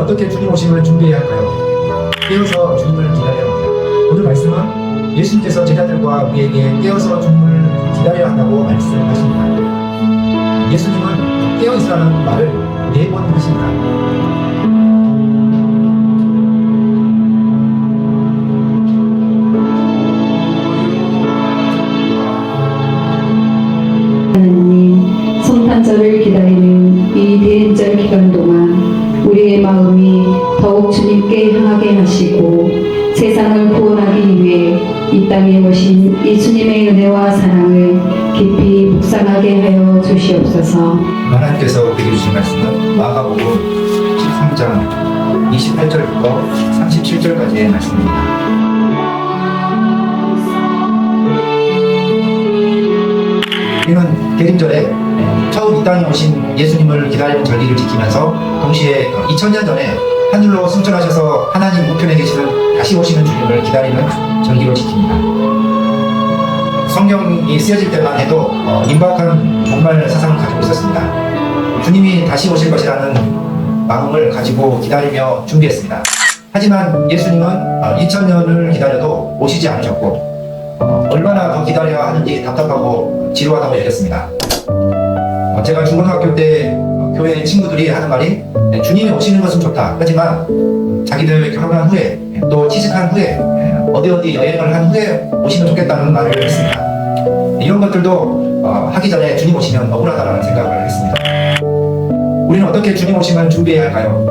우리는 어떻게 주님 오심을 준비해야 할까요? 깨어서 주님을 기다려야 합니다. 오늘 말씀은 예수님께서 제자들과 우리에게 깨어서 주님을 기다려야 한다고 말씀하십니다. 예수님은 깨어있으라는 말을 4번 하십니다. 하나님, 성탄절을 기다리는 이 대인절 기간 동안 우리의 마음이 더욱 주님께 향하게 하시고 세상을 구원하기 위해 이 땅에 오신 예수님의 은혜와 사랑을 깊이 묵상하게 하여 주시옵소서. 하나님께서 우리에게 주신 말씀은 마가복음 13장 28절부터 37절까지의 말씀입니다. 우리는 대림절에 처음 이 땅에 오신 예수님을 기다리는 절기를 지키면서 동시에 2000년 전에 하늘로 승천하셔서 하나님 우편에 계시는 다시 오시는 주님을 기다리는 절기로 지킵니다. 성경이 쓰여질 때만 해도 임박한 종말 사상을 가지고 있었습니다. 주님이 다시 오실 것이라는 마음을 가지고 기다리며 준비했습니다. 하지만 예수님은 2000년을 기다려도 오시지 않으셨고 얼마나 더 기다려야 하는지 답답하고 지루하다고 얘기했습니다. 제가 중고등학교 때 교회 친구들이 하는 말이 주님이 오시는 것은 좋다. 하지만 자기들 결혼한 후에 또 취직한 후에 어디 여행을 한 후에 오시면 좋겠다는 말을 했습니다. 이런 것들도 하기 전에 주님 오시면 억울하다는 생각을 했습니다. 우리는 어떻게 주님 오심을 준비해야 할까요?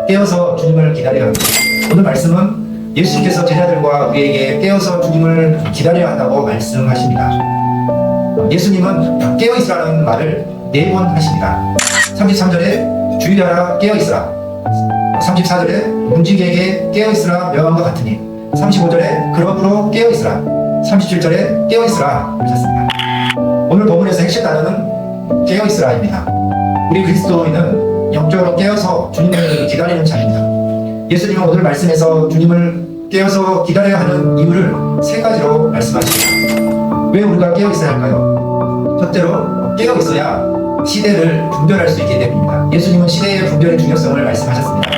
깨어서 주님을 기다려야 합니다. 오늘 말씀은 예수님께서 제자들과 우리에게 깨어서 주님을 기다려야 한다고 말씀하십니다. 예수님은 깨어있으라는 말을 4번 하십니다. 33절에 주의하라 깨어있으라, 34절에 문지기에게 깨어있으라 명함과 같으니, 35절에 그러므로 깨어있으라, 37절에 깨어있으라 하셨습니다. 오늘 본문에서 핵심 단어는 깨어있으라입니다. 우리 그리스도인은 영적으로 깨어서 주님을 기다리는 자입니다. 예수님은 오늘 말씀에서 주님을 깨어서 기다려야 하는 이유를 3가지로 말씀하십니다. 왜 우리가 깨어있어야 할까요? 첫째로 깨어있어야 시대를 분별할 수 있기 때문입니다. 예수님은 시대의 분별의 중요성을 말씀하셨습니다.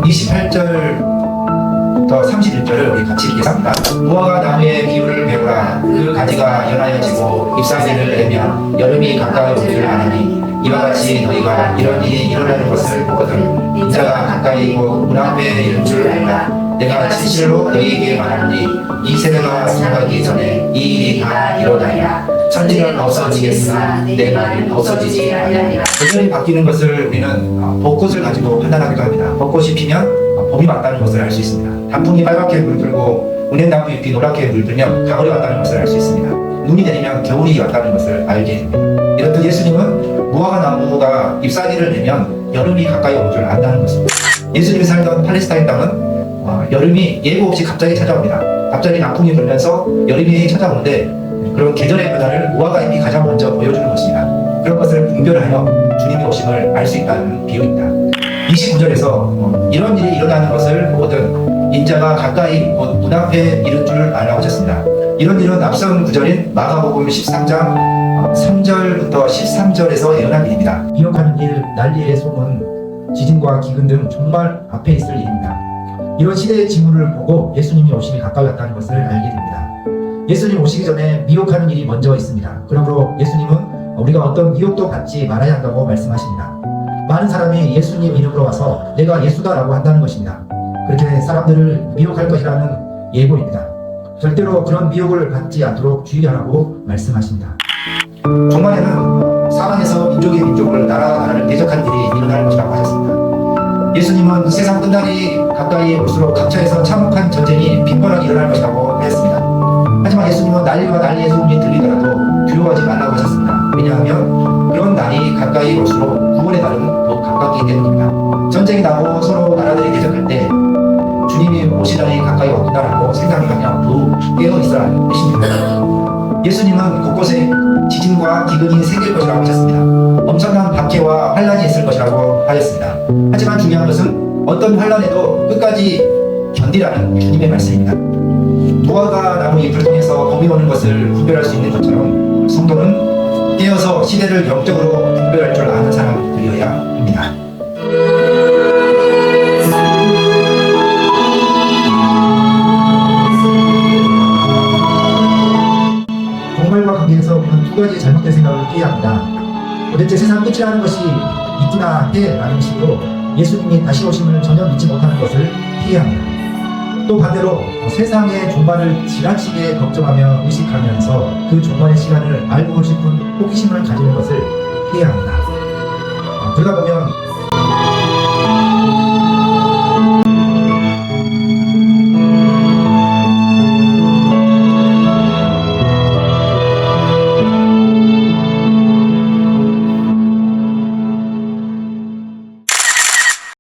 28절부터 31절을 우리 같이 읽겠습니다. 무화과 나무의 비유를 배우라. 그 가지가 연하여지고 잎사귀를 내면 여름이 가까이 올 줄 아느니 이와 같이 너희가 이런 일이 일어나는 것을 보거든 인자가 가까이 있고 문 앞에 이른 줄 알라. 내가 진실로 너희에게 말하노니 이 세대가 지나가기 전에 이 일이 다 일어나리라. 천지는 없어지겠으나 내 말은 없어지지 아니하리라. 계절이 바뀌는 것을 우리는 벚꽃을 가지고 판단하기도 합니다. 벚꽃이 피면 봄이 왔다는 것을 알 수 있습니다. 단풍이 빨갛게 물들고 은행나무 잎이 노랗게 물들면 가을이 왔다는 것을 알 수 있습니다. 눈이 내리면 겨울이 왔다는 것을 알게 됩니다. 이렇듯 예수님은 무화과 나무가 잎사귀를 내면 여름이 가까이 올 줄 안다는 것입니다. 예수님이 살던 팔레스타인 땅은 여름이 예고 없이 갑자기 찾아옵니다. 갑자기 남풍이 불면서 여름이 찾아오는데 그런 계절의 변화를 무화과 잎이 가장 먼저 보여주는 것입니다. 그런 것을 분별하여 주님의 오심을 알 수 있다는 비유입니다. 29절에서 이런 일이 일어나는 것을 보거든 인자가 가까이 곧 문 앞에 이른 줄 알라고 하셨습니다. 이런 일은 앞선 구절인 마가복음 13장 3절부터 13절에서 예언한 일입니다. 기억하는 일, 난리의 소문, 지진과 기근 등 정말 앞에 있을 일입니다. 이런 시대의 징후를 보고 예수님이 오심이 가까이 왔다는 것을 알게 됩니다. 예수님 오시기 전에 미혹하는 일이 먼저 있습니다. 그러므로 예수님은 우리가 어떤 미혹도 받지 말아야 한다고 말씀하십니다. 많은 사람이 예수님 이름으로 와서 내가 예수다라고 한다는 것입니다. 그렇게 사람들을 미혹할 것이라는 예고입니다. 절대로 그런 미혹을 받지 않도록 주의하라고 말씀하십니다. 종말에는 사방에서 민족이 민족을 나라가 나라를 대적하는 일이 일어날 것이라고 하셨습니다. 예수님은 세상 끝날이 가까이 올수록 각처에서 참혹한 전쟁이 빈번하게 일어날 것이라고 하였습니다. 하지만 예수님은 난리와 난리의 소문이 들리더라도 두려워하지 말라고 하셨습니다. 왜냐하면 그런 날이 가까이 올수록 구원의 날은 더 가깝기 때문입니다. 전쟁이 나고 서로 나라들이 대적할 때 주님이 오실 날이 가까이 왔구나라고 생각하며 더욱 깨어있으라는 뜻입니다. 예수님은 곳곳에 지진과 기근이 생길 것이라고 하셨습니다. 엄청난 박해와 환란이 있을 것이라고 하였습니다. 하지만 중요한 것은 어떤 환란에도 끝까지 견디라는 주님의 말씀입니다. 무화과 나무 잎을 통해서 봄이 오는 것을 분별할 수 있는 것처럼 성도는 깨어서 시대를 영적으로 분별할 줄 아는 사람들이어야 합니다. 합니다. 도대체 세상 끝이라는 것이 있구나 해라는 식으로 예수님이 다시 오심을 전혀 믿지 못하는 것을 피해야 합니다. 또 반대로 세상의 종말을 지나치게 걱정하며 의식하면서 그 종말의 시간을 알고 싶은 호기심을 가지는 것을 피해야 합니다. 그러다 보면